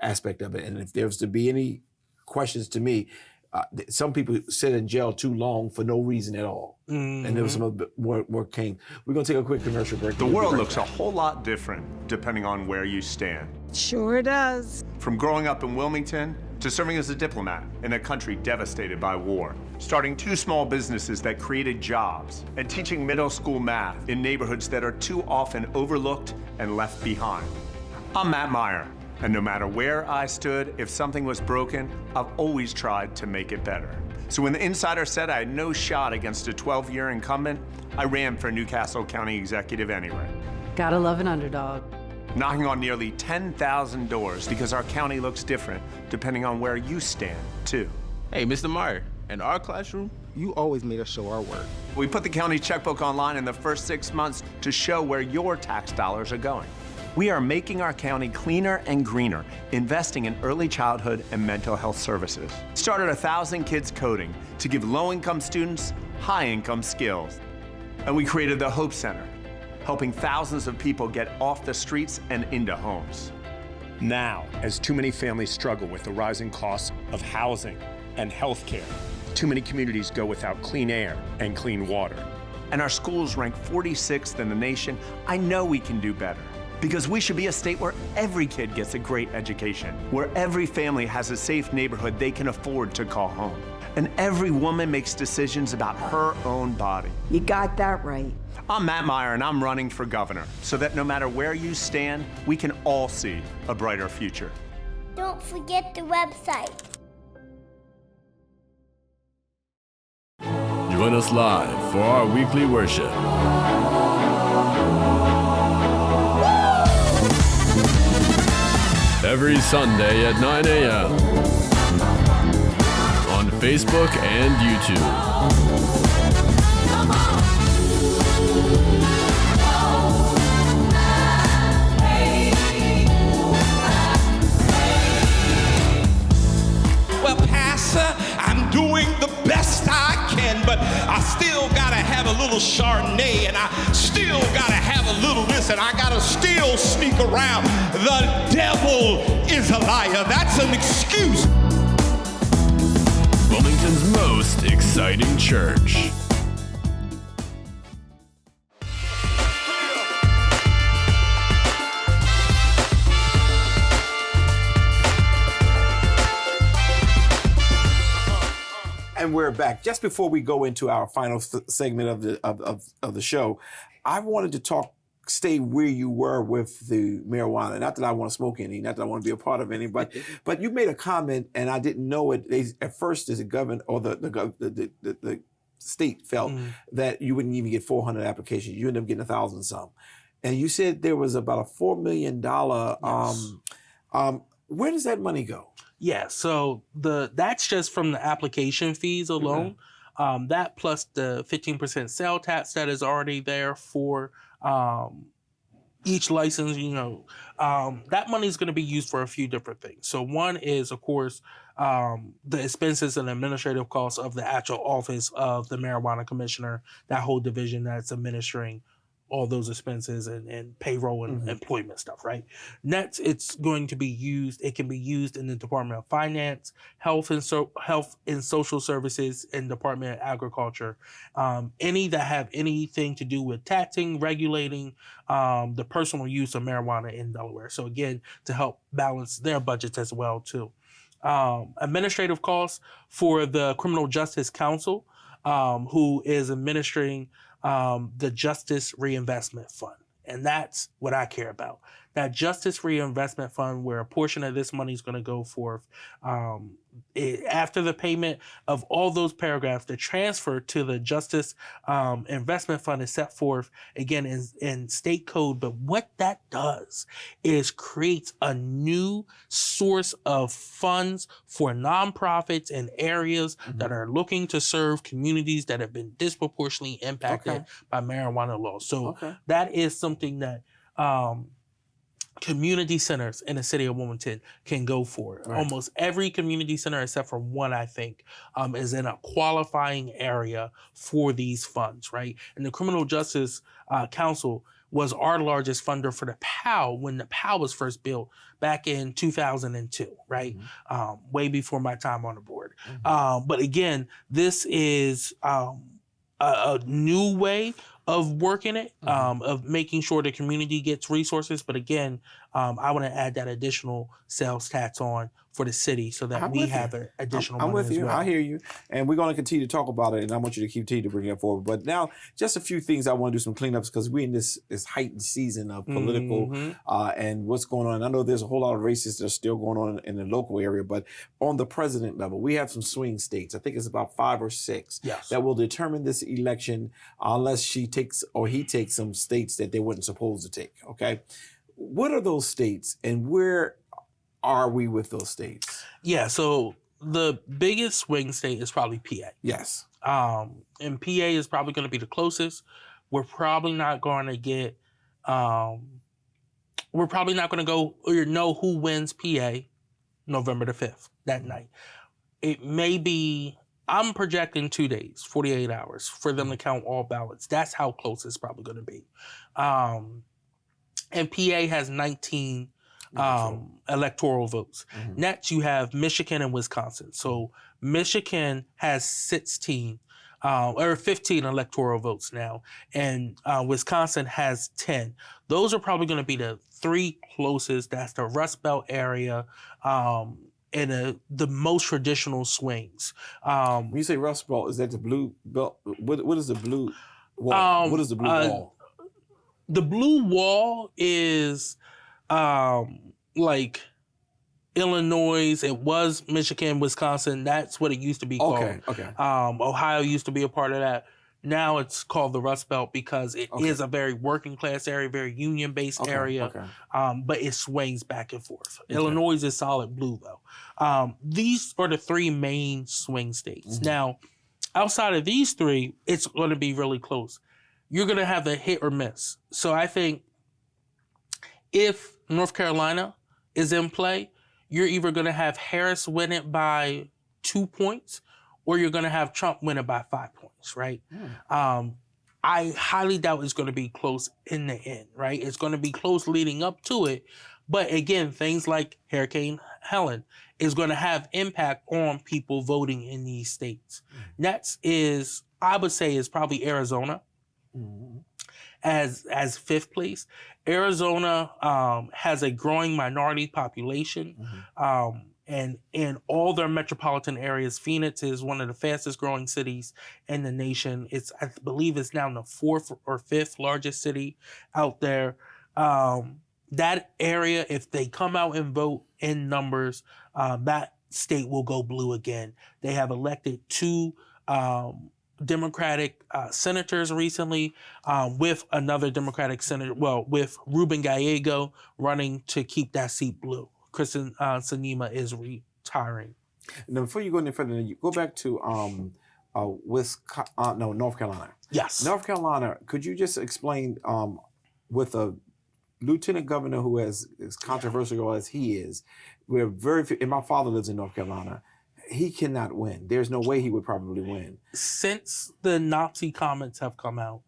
aspect of it. And if there's to be any questions to me, some people sit in jail too long for no reason at all. And there was some more came. We're going to take a quick commercial break. The world looks a whole lot different depending on where you stand. Sure does. From growing up in Wilmington to serving as a diplomat in a country devastated by war, starting 2 small businesses that created jobs, and teaching middle school math in neighborhoods that are too often overlooked and left behind. I'm Matt Meyer, And no matter where I stood, if something was broken, I've always tried to make it better. So when the insider said I had no shot against a 12-year incumbent, I ran for Newcastle County Executive anyway. Gotta love an underdog. Knocking on nearly 10,000 doors because our county looks different depending on where you stand, too. Hey, Mr. Meyer, in our classroom, you always made us show our work. We put the county checkbook online in the first 6 months to show where your tax dollars are going. We are making our county cleaner and greener, investing in early childhood and mental health services. Started 1,000 kids coding to give low-income students high-income skills. And we created the Hope Center, helping thousands of people get off the streets and into homes. Now, as too many families struggle with the rising costs of housing and health care, too many communities go without clean air and clean water. And our schools rank 46th in the nation. I know we can do better. Because we should be a state where every kid gets a great education, where every family has a safe neighborhood they can afford to call home, and every woman makes decisions about her own body. You got that right. I'm Matt Meyer, and I'm running for governor, so that no matter where you stand, we can all see a brighter future. Don't forget the website. Join us live for our weekly worship. Every Sunday at 9 a.m. on Facebook and YouTube. Well, Pastor, I'm doing the best I can, but I still gotta have a little Chardonnay, and I still gotta have a little this, and I gotta still sneak around. The devil is a liar. That's an excuse. Wilmington's most exciting church. And we're back. Just before we go into our final segment of the show, I wanted to stay where you were with the marijuana. Not that I want to smoke any, not that I want to be a part of any, but you made a comment, and I didn't know it. At first, as a government or the state felt that you wouldn't even get 400 applications. You ended up getting 1,000 some, and you said there was about a $4 million. Where does that money go? Yeah, so that's just from the application fees alone. That plus the 15% sale tax that is already there for each license, that money is going to be used for a few different things. So one is, of course, the expenses and administrative costs of the actual office of the marijuana commissioner, that whole division that's administering all those expenses and payroll and employment stuff, right? Next, it's going to be used, it can be used in the Department of Finance, Health and Social Services, and Department of Agriculture. Any that have anything to do with taxing, regulating the personal use of marijuana in Delaware. So again, to help balance their budgets as well too. Administrative costs for the Criminal Justice Council, who is administering the Justice Reinvestment Fund. And that's what I care about. That Justice Reinvestment Fund, where a portion of this money is going to go forth after the payment of all those paragraphs, the transfer to the Justice Investment Fund is set forth again in state code. But what that does is creates a new source of funds for nonprofits in areas that are looking to serve communities that have been disproportionately impacted by marijuana laws. So that is something that community centers in the city of Wilmington can go for. Right. Almost every community center, except for one, I think, is in a qualifying area for these funds, right? And the Criminal Justice Council was our largest funder for the POW when the POW was first built back in 2002, right? Way before my time on the board. But again, this is a new way of working it, of making sure the community gets resources. But again, I want to add that additional sales tax on for the city so that we have an additional I'm money with as you. well. I hear you. And we're going to continue to talk about it, and I want you to continue to bring it forward. But now, just a few things I want to do some cleanups because we're in this heightened season of political and what's going on. I know there's a whole lot of races that are still going on in the local area, but on the president level, we have some swing states. I think it's about 5 or 6 that will determine this election unless she takes or he takes some states that they weren't supposed to take. Okay. What are those states and where are we with those states? Yeah, so the biggest swing state is probably PA. Yes. And PA is probably going to be the closest. We're probably not going to get, we're probably not going to go or know who wins PA November the 5th, that night. It may be, I'm projecting 2 days, 48 hours for them to count all ballots. That's how close it's probably going to be. And PA has 19 electoral votes. Next, you have Michigan and Wisconsin. So Michigan has 16 or 15 electoral votes now, and Wisconsin has 10. Those are probably going to be the 3 closest. That's the Rust Belt area and the most traditional swings. When you say Rust Belt, is that the blue belt? What is the blue wall? What is the blue wall? The blue wall is like Illinois. It was Michigan, Wisconsin. That's what it used to be called. Okay. Ohio used to be a part of that. Now it's called the Rust Belt because it is a very working class area, very union based area. But it swings back and forth. Illinois is solid blue though. These are the 3 main swing states. Now, outside of these 3, it's going to be really close. You're going to have a hit or miss. So I think if North Carolina is in play, you're either going to have Harris win it by 2 points or you're going to have Trump win it by 5 points, right? I highly doubt it's going to be close in the end, right? It's going to be close leading up to it. But again, things like Hurricane Helen is going to have impact on people voting in these states. Next is, I would say, is probably Arizona. As 5th place. Arizona has a growing minority population, and in all their metropolitan areas, Phoenix is one of the fastest growing cities in the nation. I believe it's now the 4th or 5th largest city out there. That area, if they come out and vote in numbers, that state will go blue again. They have elected 2 Democratic senators recently, with another Democratic senator, with Ruben Gallego running to keep that seat blue. Kristen Sinema is retiring. Now, before you go any further, you go back to North Carolina. Yes. North Carolina, could you just explain with a lieutenant governor who is as controversial as he is, we're very few, and my father lives in North Carolina, he cannot win. There's no way he would probably win. Since the Nazi comments have come out,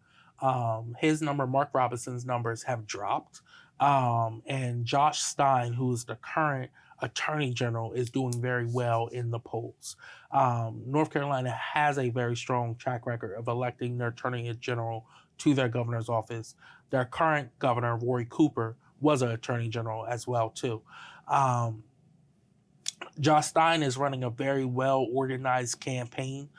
his number, Mark Robinson's numbers have dropped. And Josh Stein, who's the current attorney general, is doing very well in the polls. North Carolina has a very strong track record of electing their attorney general to their governor's office. Their current governor, Roy Cooper, was an attorney general as well, too. Josh Stein is running a very well-organized campaign.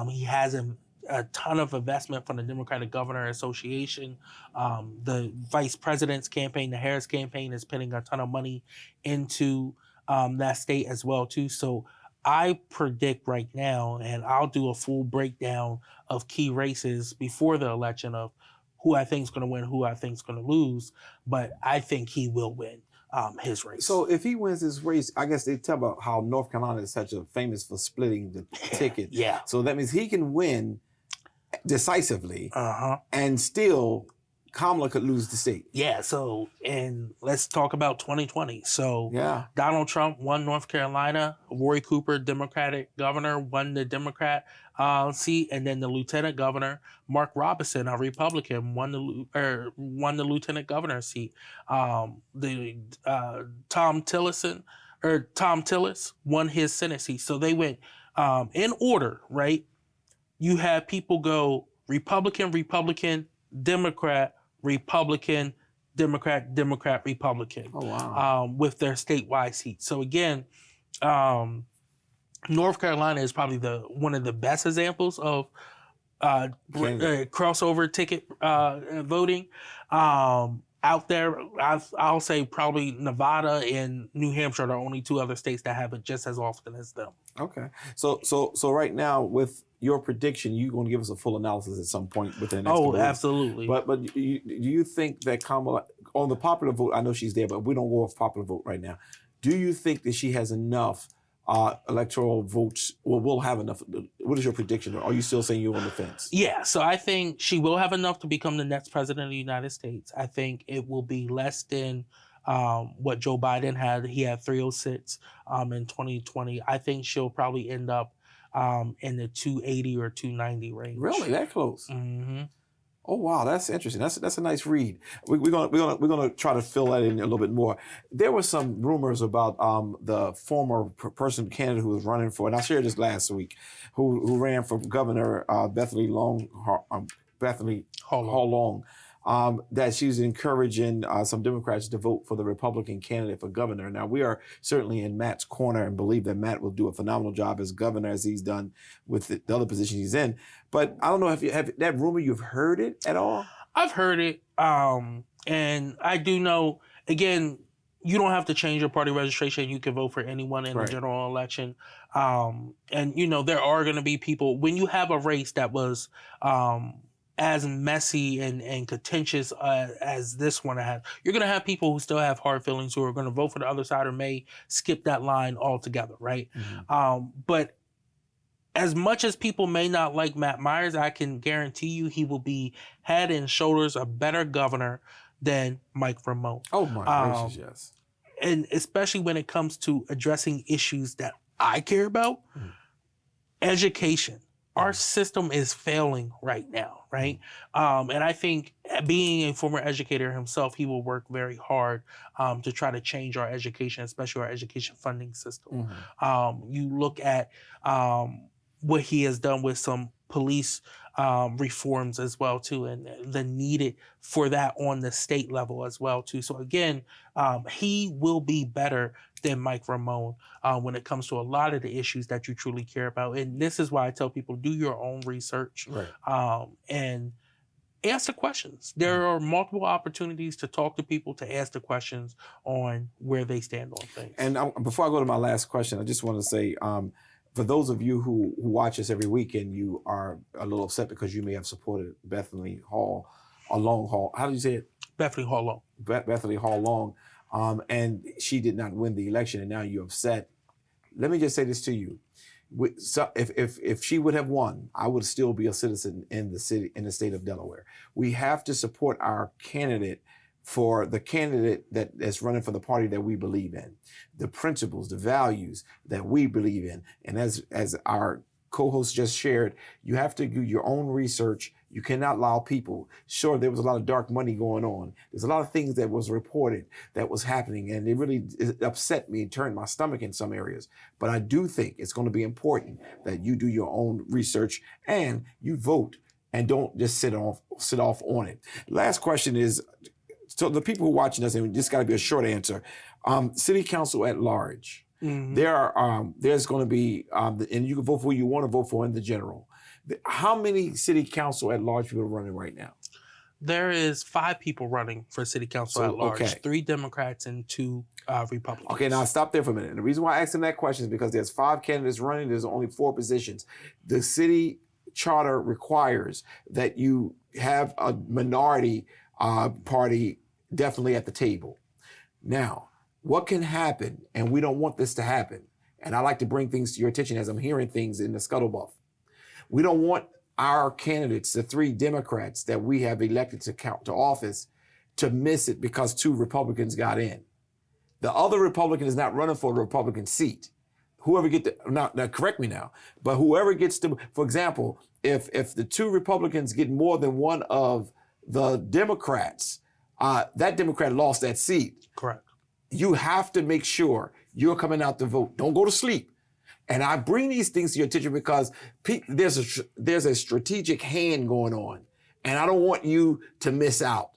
He has a ton of investment from the Democratic Governor Association. The vice president's campaign, the Harris campaign, is putting a ton of money into that state as well, too. So I predict right now, and I'll do a full breakdown of key races before the election of who I think is going to win, who I think is going to lose, but I think he will win his race. So if he wins this race, I guess they tell about how North Carolina is such a famous for splitting the ticket. Yeah. So that means he can win decisively and still Kamala could lose the state. Yeah, so, and let's talk about 2020. So Donald Trump won North Carolina. Roy Cooper, Democratic governor, won the Democrat seat, and then the lieutenant governor, Mark Robinson, a Republican, won the lieutenant governor seat. Tom Tillis won his Senate seat. So they went in order, right? You have people go Republican, Democrat, Republican, Democrat, Republican. Oh, wow. With their statewide seats. So again, North Carolina is probably one of the best examples of crossover ticket voting. Out there, I'll say probably Nevada and New Hampshire are the only two other states that have it just as often as them. Okay. So right now, with your prediction, you're going to give us a full analysis at some point within the next couple weeks. Absolutely. But do you think that Kamala, on the popular vote, I know she's there, but we don't go off popular vote right now. Do you think that she has enough electoral votes, or will have enough? What is your prediction? Or are you still saying you're on the fence? Yeah, so I think she will have enough to become the next president of the United States. I think it will be less than what Joe Biden had. He had 306 in 2020. I think she'll probably end up in the 280 or 290 range. Really, that close? Mm-hmm. Oh wow, that's interesting. That's a nice read. We're gonna try to fill that in a little bit more. There were some rumors about the former person candidate who was running for, and I shared this last week, who ran for governor, Bethany Hall-Long, that she's encouraging some Democrats to vote for the Republican candidate for governor. Now, we are certainly in Matt's corner and believe that Matt will do a phenomenal job as governor, as he's done with the other positions he's in. But I don't know if you have that rumor, you've heard it at all? I've heard it. And I do know, again, you don't have to change your party registration. You can vote for anyone in the general election. And, there are going to be people, when you have a race that was as messy and contentious as this one had, you're going to have people who still have hard feelings who are going to vote for the other side or may skip that line altogether, right? Mm-hmm. But as much as people may not like Matt Myers, I can guarantee you he will be head and shoulders a better governor than Mike Ramone. Oh, my gracious, yes. And especially when it comes to addressing issues that I care about, education. Our system is failing right now, right? And I think being a former educator himself, he will work very hard to try to change our education, especially our education funding system. Mm-hmm. You look at what he has done with some police reforms as well, too, and the needed for that on the state level as well, too. So again, he will be better than Mike Ramone when it comes to a lot of the issues that you truly care about. And this is why I tell people, do your own research and ask the questions. There are multiple opportunities to talk to people, to ask the questions on where they stand on things. And before I go to my last question, I just want to say, for those of you who watch us every week and you are a little upset because you may have supported Bethany Hall-Long, how do you say it? Bethany Hall-Long. Bethany Hall-Long. And she did not win the election, and now you're upset. Let me just say this to you: if she would have won, I would still be a citizen in the state of Delaware. We have to support our candidate for the candidate that's running for the party that we believe in, the principles, the values that we believe in. And as our co-host just shared, you have to do your own research. You cannot allow people. Sure, there was a lot of dark money going on. There's a lot of things that was reported that was happening, and it really upset me and turned my stomach in some areas. But I do think it's going to be important that you do your own research and you vote and don't just sit off on it. Last question is, so the people who are watching us, and this got to be a short answer, city council at large. Mm-hmm. There's going to be, and you can vote for who you want to vote for in the general. How many city council at large people are running right now? There is 5 people running for city council at large, 3 Democrats and 2 Republicans. Okay, now stop there for a minute. And the reason why I asked him that question is because there's 5 candidates running, there's only 4 positions. The city charter requires that you have a minority party definitely at the table. Now, what can happen, and we don't want this to happen, and I like to bring things to your attention as I'm hearing things in the scuttlebutt. We don't want our candidates, the 3 Democrats that we have elected to office, to miss it because 2 Republicans got in. The other Republican is not running for a Republican seat. Whoever now correct me now, but whoever gets to, for example, if the 2 Republicans get more than one of the Democrats, that Democrat lost that seat. Correct. You have to make sure you're coming out to vote. Don't go to sleep. And I bring these things to your attention because there's a strategic hand going on, and I don't want you to miss out.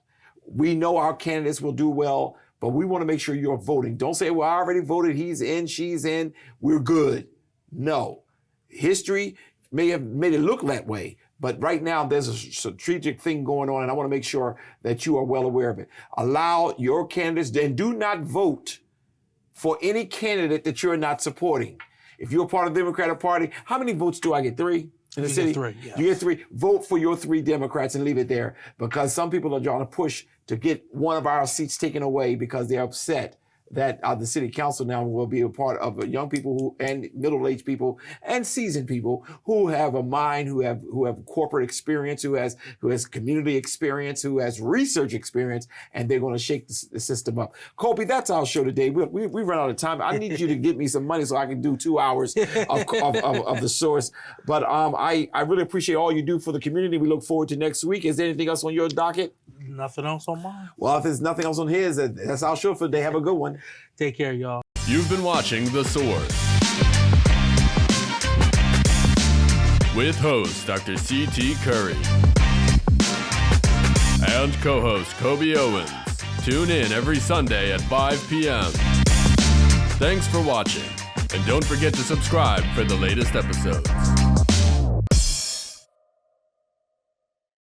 We know our candidates will do well, but we want to make sure you're voting. Don't say, well, I already voted. He's in, she's in. We're good. No. History may have made it look that way, but right now there's a strategic thing going on, and I want to make sure that you are well aware of it. Allow your candidates, and do not vote for any candidate that you're not supporting. If you're a part of the Democratic Party, how many votes do I get? 3 in the city? Get 3, yes. You get 3. Vote for your 3 Democrats and leave it there, because some people are trying to push to get one of our seats taken away because they're upset that the city council now will be a part of young people and middle-aged people and seasoned people who have a mind, who have corporate experience, who has community experience, who has research experience, and they're going to shake the system up. Coby, that's our show today. We run out of time. I need you to get me some money so I can do 2 hours of the source. But I really appreciate all you do for the community. We look forward to next week. Is there anything else on your docket? Nothing else on mine. Well, if there's nothing else on his, that's our show for the day. Have a good one. Take care, y'all. You've been watching The Source with host Dr. C.T. Curry and co-host Coby Owens. Tune in every Sunday at 5 p.m. Thanks for watching, and don't forget to subscribe for the latest episodes.